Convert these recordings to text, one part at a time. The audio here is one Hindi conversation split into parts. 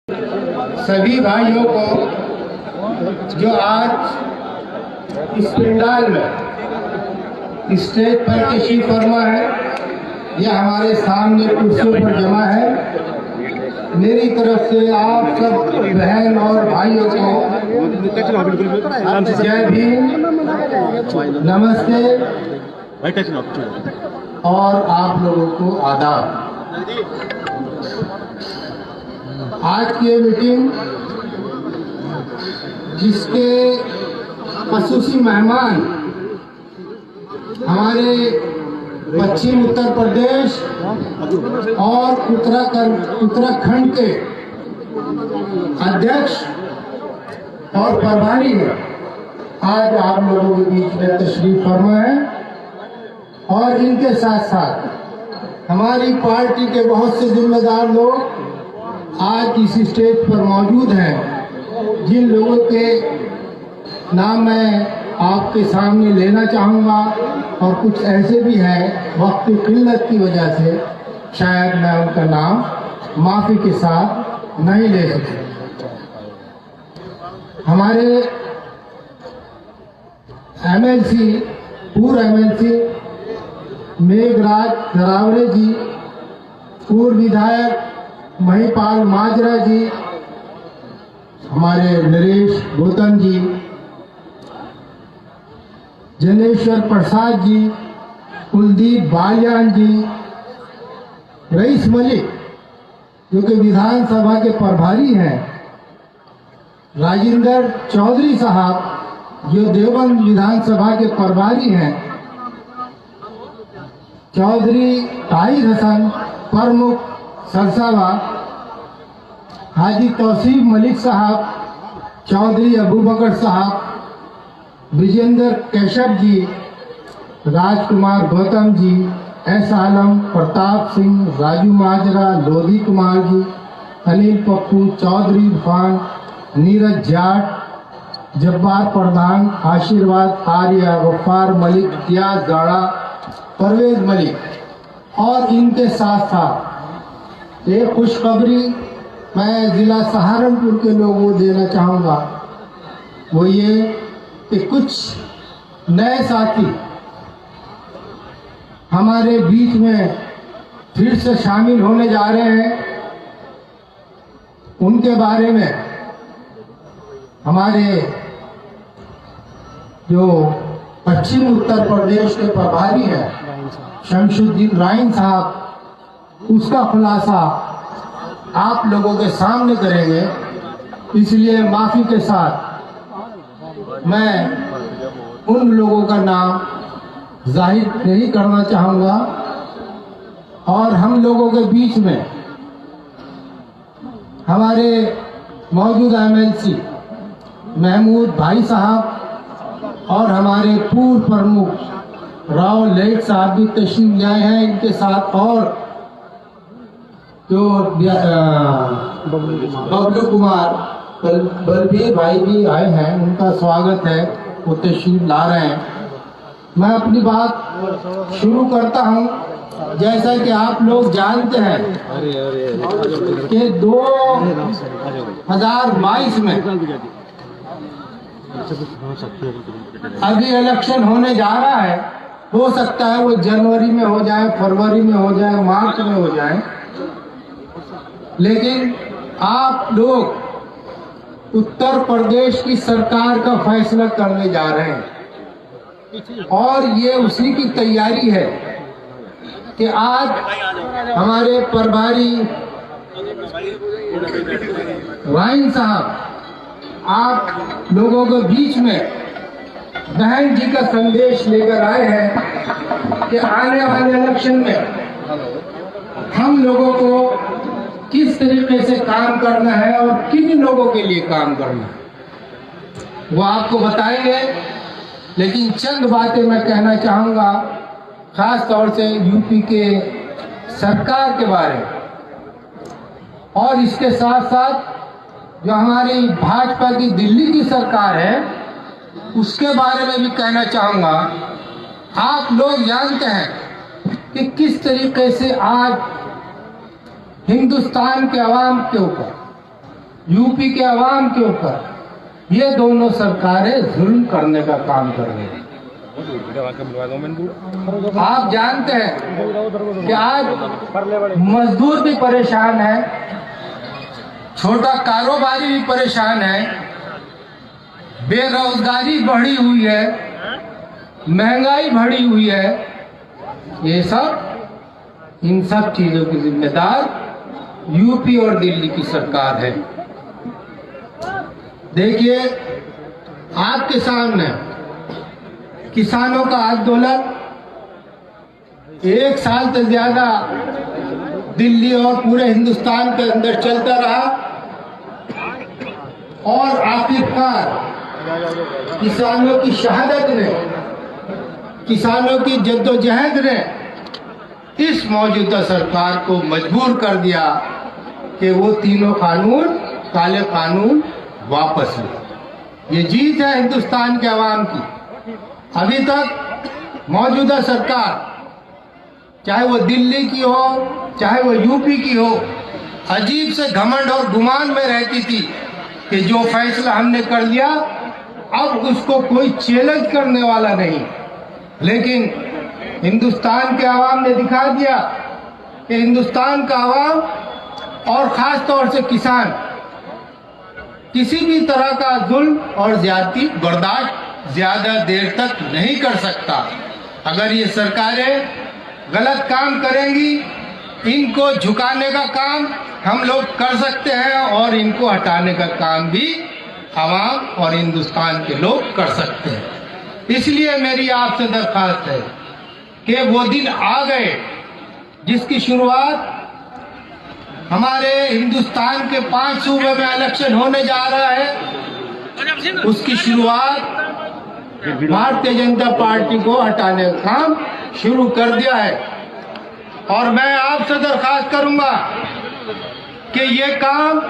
सभी भाइयों को जो आज इस पंडाल में स्टेज पर तशरीफ फरमा है या हमारे सामने कुर्सियों पर जमा है, मेरी तरफ से आप सब बहन और भाइयों को जय भीम, नमस्ते और आप लोगों को आदाब। आज की मीटिंग जिसके खसूसी मेहमान हमारे पश्चिम उत्तर प्रदेश और उत्तराखंड के अध्यक्ष और प्रभारी है, आज आप लोगों के बीच में तशरीफ फरमा है। और इनके साथ साथ हमारी पार्टी के बहुत से जिम्मेदार लोग आज इस स्टेज पर मौजूद हैं, जिन लोगों के नाम मैं आपके सामने लेना चाहूँगा और कुछ ऐसे भी हैं वक्त की किल्लत की वजह से शायद मैं उनका नाम माफ़ी के साथ नहीं ले सके। हमारे एमएलसी, पूर्व एमएलसी मेघराज धरावरे जी, पूर्व विधायक महिपाल माजरा जी, हमारे नरेश गौतम जी, जनेश्वर प्रसाद जी, कुलदीप बालियान जी, रईस मलिक जो कि विधानसभा के प्रभारी हैं, राजेंद्र चौधरी साहब जो देवबंद विधानसभा के प्रभारी हैं, चौधरी ताहिर हसन प्रमुख सरसावा, हाजी तौसीफ मलिक साहब, चौधरी अबू बकर साहब, विजेंद्र केशव जी, राजकुमार गौतम जी, एस आलम, प्रताप सिंह, राजू माजरा, लोधी कुमार जी, अनिल पप्पू, चौधरी इरफान, नीरज जाट, जब्बार प्रधान, आशीर्वाद आर्या, गफ्फार मलिक, इतियास गाड़ा, परवेज मलिक। और इनके साथ साथ एक खुशखबरी मैं जिला सहारनपुर के लोगों को देना चाहूँगा, वो ये कि कुछ नए साथी हमारे बीच में फिर से शामिल होने जा रहे हैं। उनके बारे में हमारे जो पश्चिम उत्तर प्रदेश के प्रभारी हैं शमशुद्दीन राइन साहब, उसका खुलासा आप लोगों के सामने करेंगे, इसलिए माफ़ी के साथ मैं उन लोगों का नाम जाहिर नहीं करना चाहूँगा। और हम लोगों के बीच में हमारे मौजूदा एमएलसी महमूद भाई साहब और हमारे पूर्व प्रमुख राव लेट साहब भी तशरीफ ले आए हैं। इनके साथ और जो बबलू कुमार बलबीर भाई भी आए हैं, उनका स्वागत है, वो तशरीफ ला रहे हैं। मैं अपनी बात शुरू करता हूं। जैसा कि आप लोग जानते हैं कि 2022 में अभी इलेक्शन होने जा रहा है। हो सकता है वो जनवरी में हो जाए, फरवरी में हो जाए, मार्च में हो जाए, लेकिन आप लोग उत्तर प्रदेश की सरकार का फैसला करने जा रहे हैं और ये उसी की तैयारी है कि आज हमारे प्रभारी राइन साहब आप लोगों के बीच में बहन जी का संदेश लेकर आए हैं कि आने वाले इलेक्शन में हम लोगों को किस तरीके से काम करना है और किन लोगों के लिए काम करना है वो आपको बताएंगे। लेकिन चंद बातें मैं कहना चाहूँगा, खास तौर से यूपी के सरकार के बारे में और इसके साथ साथ जो हमारी भाजपा की दिल्ली की सरकार है उसके बारे में भी कहना चाहूँगा। आप लोग जानते हैं कि किस तरीके से आज हिंदुस्तान के अवाम के ऊपर यूपी के अवाम के ऊपर ये दोनों सरकारें जुल्म करने का काम कर रही हैं। आप जानते हैं कि आज मजदूर भी परेशान है, छोटा कारोबारी भी परेशान है, बेरोजगारी बढ़ी हुई है, महंगाई बढ़ी हुई है। ये सब इन सब चीजों की जिम्मेदार यूपी और दिल्ली की सरकार है। देखिए, आपके सामने किसानों का आंदोलन 1 साल से ज्यादा दिल्ली और पूरे हिंदुस्तान के अंदर चलता रहा और आखिरकार किसानों की शहादत ने, किसानों की जद्दोजहद ने इस मौजूदा सरकार को मजबूर कर दिया कि वो तीनों कानून, काले कानून वापस ले। ये जीत है हिंदुस्तान के अवाम की। अभी तक मौजूदा सरकार, चाहे वो दिल्ली की हो, चाहे वो यूपी की हो, अजीब से घमंड और गुमान में रहती थी कि जो फैसला हमने कर लिया अब उसको कोई चैलेंज करने वाला नहीं। लेकिन हिंदुस्तान के अवाम ने दिखा दिया कि हिंदुस्तान का अवाम और खास तौर से किसान किसी भी तरह का जुल्म और ज्यादती बर्दाश्त ज्यादा देर तक नहीं कर सकता। अगर ये सरकारें गलत काम करेंगी, इनको झुकाने का काम हम लोग कर सकते हैं और इनको हटाने का काम भी आवाम और हिंदुस्तान के लोग कर सकते हैं। इसलिए मेरी आपसे दरख्वास्त है कि वो दिन आ गए जिसकी शुरुआत हमारे हिंदुस्तान के 5 सूबे में इलेक्शन होने जा रहा है, उसकी शुरुआत भारतीय जनता पार्टी को हटाने का काम शुरू कर दिया है। और मैं आपसे दरख्वास्त करूंगा कि ये काम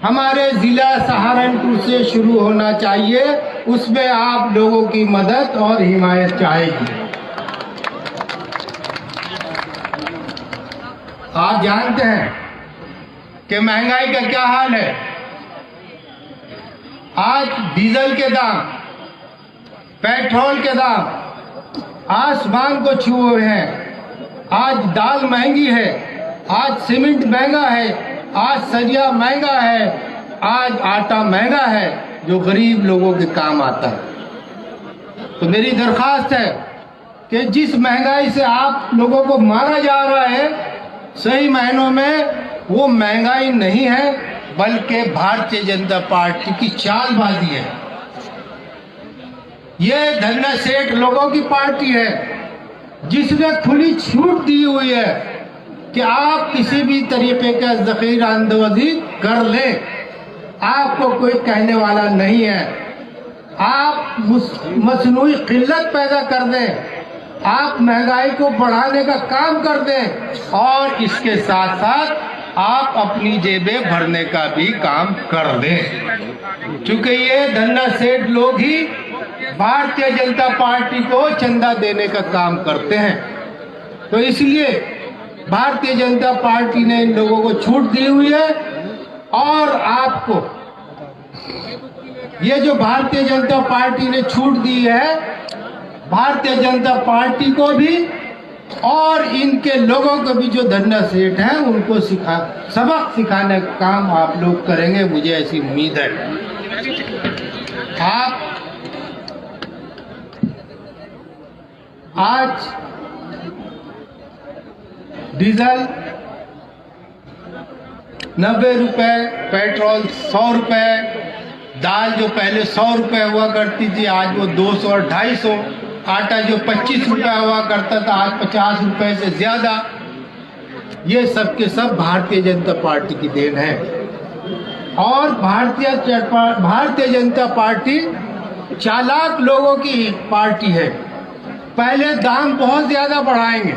हमारे जिला सहारनपुर से शुरू होना चाहिए, उसमें आप लोगों की मदद और हिमायत चाहेगी। आप जानते हैं कि महंगाई का क्या हाल है। आज डीजल के दाम, पेट्रोल के दाम आसमान को छुए हैं। आज दाल महंगी है, आज सीमेंट महंगा है, आज सरिया महंगा है, आज आटा महंगा है, जो गरीब लोगों के काम आता है। तो मेरी दरख्वास्त है कि जिस महंगाई से आप लोगों को मारा जा रहा है, सही मायनों में वो महंगाई नहीं है, बल्कि भारतीय जनता पार्टी की चालबाजी है। ये धन्ना सेठ लोगों की पार्टी है जिसने खुली छूट दी हुई है कि आप किसी भी तरीके का जखीरा अंदाजी कर लें, आपको कोई कहने वाला नहीं है। आप मसनूई किल्लत पैदा कर दें, आप महंगाई को बढ़ाने का काम कर दें और इसके साथ साथ आप अपनी जेबें भरने का भी काम कर दें। क्योंकि ये धन्ना सेठ लोग ही भारतीय जनता पार्टी को चंदा देने का काम करते हैं। तो इसलिए भारतीय जनता पार्टी ने इन लोगों को छूट दी हुई है और आपको ये जो भारतीय जनता पार्टी ने छूट दी है, भारतीय जनता पार्टी को भी और इनके लोगों को भी जो धन्ना सेठ हैं उनको सबक सिखाने का काम आप लोग करेंगे, मुझे ऐसी उम्मीद है। आप आज डीजल 90 रुपए, पेट्रोल 100 रुपए, दाल जो पहले 100 रुपए हुआ करती थी आज वो 200 और 250, आटा जो 25 रुपए हुआ करता था आज 50 रुपए से ज्यादा। ये सब के सब भारतीय जनता पार्टी की देन है। और भारतीय जनता पार्टी चालाक लोगों की पार्टी है। पहले दाम बहुत ज्यादा बढ़ाएंगे।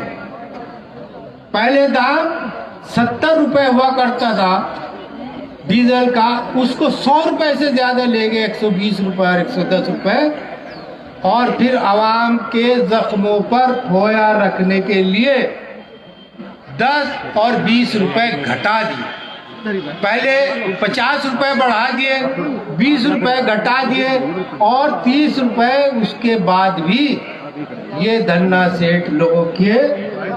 पहले दाम 70 रुपए हुआ करता था डीजल का, उसको 100 रुपए से ज्यादा ले गए, 120 रुपए और 110 रुपए। और फिर आवाम के जख्मों पर खोया रखने के लिए 10 और 20 रुपए घटा दिए। पहले 50 रुपए बढ़ा दिए, 20 रुपए घटा दिए और 30 रुपए उसके बाद भी ये धन्ना सेठ लोगों के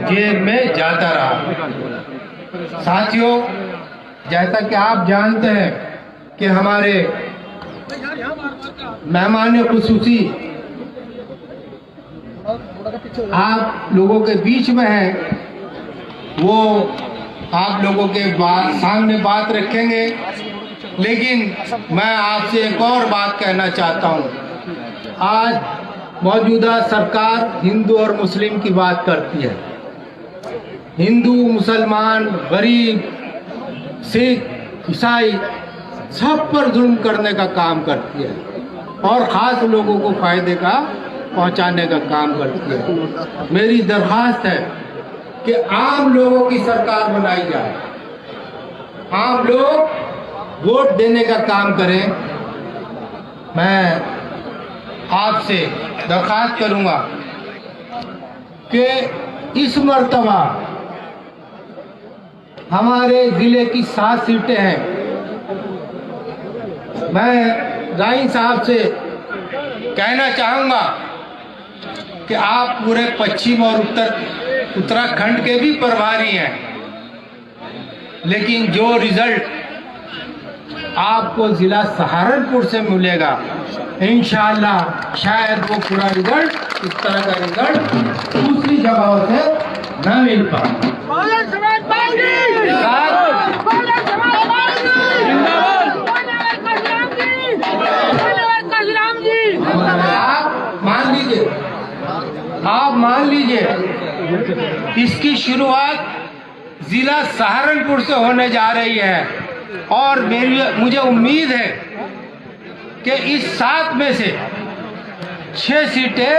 जेब में जाता रहा। साथियों, जैसा कि आप जानते हैं कि हमारे मेहमान खुसूसी आप लोगों के बीच में हैं, वो आप लोगों के सामने बात रखेंगे, लेकिन मैं आपसे एक और बात कहना चाहता हूँ। आज मौजूदा सरकार हिंदू और मुस्लिम की बात करती है। हिंदू, मुसलमान, गरीब, सिख, ईसाई सब पर जुल्म करने का काम करती है और ख़ास लोगों को फ़ायदे का पहुंचाने का काम करती है। मेरी दरख्वास्त है कि आम लोगों की सरकार बनाई जाए, आम लोग वोट देने का काम करें। मैं आपसे दरख्वास्त करूंगा कि इस मर्तबा हमारे ज़िले की 7 सीटें हैं। मैं राइन साहब से कहना चाहूँगा कि आप पूरे पश्चिम और उत्तराखंड के भी प्रभारी हैं, लेकिन जो रिजल्ट आपको ज़िला सहारनपुर से मिलेगा, इंशाअल्लाह शायद वो पूरा रिजल्ट, इस तरह का रिजल्ट दूसरी जगहों से न मिल पाए। आप मान लीजिए इसकी शुरुआत जिला सहारनपुर से होने जा रही है और मुझे उम्मीद है कि इस 7 में से 6 सीटें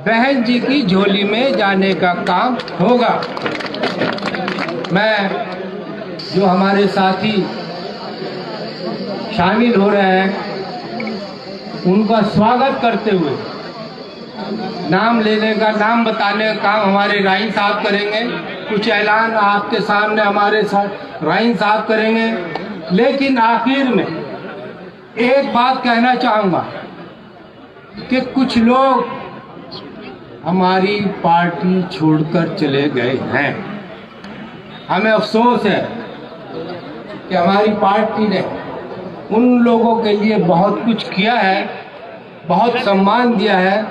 बहन जी की झोली में जाने का काम होगा। मैं जो हमारे साथी शामिल हो रहे हैं उनका स्वागत करते हुए नाम लेने का, नाम बताने का काम हमारे राइन साहब करेंगे। कुछ ऐलान आपके सामने हमारे साथ राइन साहब करेंगे, लेकिन आखिर में एक बात कहना चाहूँगा कि कुछ लोग हमारी पार्टी छोड़कर चले गए हैं। हमें अफसोस है कि हमारी पार्टी ने उन लोगों के लिए बहुत कुछ किया है, बहुत सम्मान दिया है,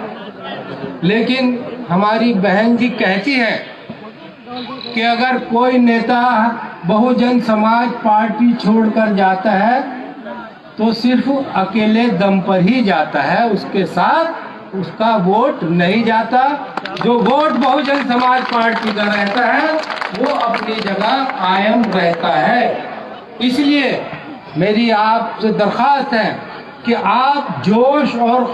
लेकिन हमारी बहन जी कहती है कि अगर कोई नेता बहुजन समाज पार्टी छोड़कर जाता है तो सिर्फ अकेले दम पर ही जाता है, उसके साथ उसका वोट नहीं जाता। जो वोट बहुजन समाज पार्टी का रहता है वो अपनी जगह कायम रहता है। इसलिए मेरी आपसे दरख्वास्त है कि आप जोश और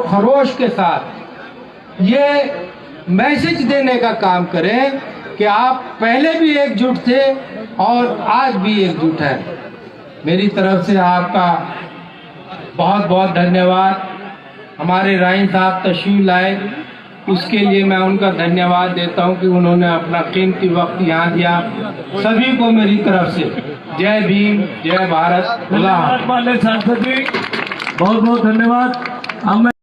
खरोश के साथ ये मैसेज देने का काम करें कि आप पहले भी एकजुट थे और आज भी एकजुट हैं। मेरी तरफ से आपका बहुत बहुत धन्यवाद। हमारे राइन साहब तशरीफ लाए, उसके लिए मैं उनका धन्यवाद देता हूं कि उन्होंने अपना कीमती वक्त यहाँ दिया। सभी को मेरी तरफ से जय भीम, जय भारत। सांसद जी बहुत बहुत धन्यवाद।